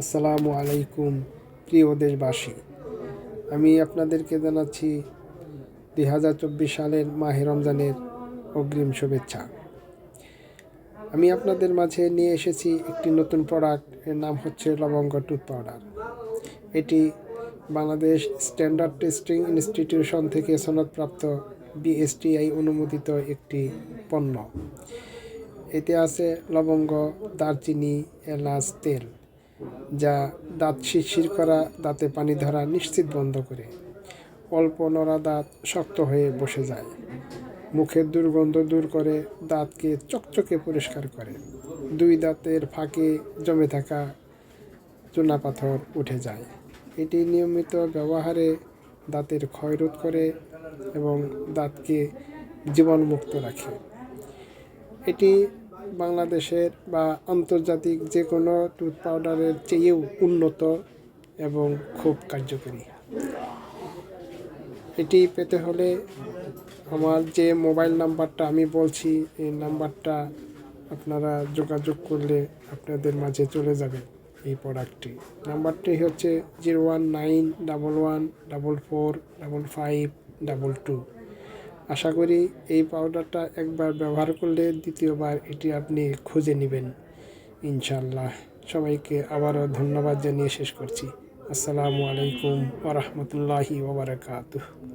আসসালামু আলাইকুম প্রিয় দেশবাসী। আমি আপনাদেরকে জানাচ্ছি 2024 সালের মাহে রমজানের অগ্রিম শুভেচ্ছা। আমি আপনাদের মাঝে নিয়ে এসেছি একটি নতুন প্রোডাক্ট, এর নাম হচ্ছে লবঙ্গ টুথ পাউডার। এটি বাংলাদেশ স্ট্যান্ডার্ড টেস্টিং ইনস্টিটিউশন থেকে সনদপ্রাপ্ত BSTI অনুমোদিত একটি পণ্য। এতে আছে লবঙ্গ, দারচিনি, এলাচ, তেল, যা দাঁত শিরশির করা, দাঁতে পানি ধরা নিশ্চিত বন্ধ করে। অল্প নড়া দাঁত শক্ত হয়ে বসে যায়, মুখের দুর্গন্ধ দূর করে, দাঁতকে চকচকে পরিষ্কার করে, দুই দাঁতের ফাঁকে জমে থাকা চুনাপাথর উঠে যায়। এটি নিয়মিত ব্যবহারে দাঁতের ক্ষয় রোধ করে এবং দাঁতকে জীবাণুমুক্ত রাখে। এটি বাংলাদেশের বা আন্তর্জাতিক যে কোনো টুথ পাউডারের চেয়েও উন্নত এবং খুব কার্যকরী। এটি পেতে হলে আমার যে মোবাইল নাম্বারটা আমি বলছি, এই নাম্বারটা আপনারা যোগাযোগ করলে আপনাদের মাঝে চলে যাবে এই প্রোডাক্টটি। নাম্বারটি হচ্ছে 01911444552। আশা করি এই পাউডারটা একবার ব্যবহার করলে দ্বিতীয়বার এটি আপনি খুঁজে নেবেন ইনশাল্লাহ। সবাইকে আবারও ধন্যবাদ জানিয়ে শেষ করছি। আসসালামু আলাইকুম ওয়া রাহমাতুল্লাহি ওয়া বারাকাতুহু।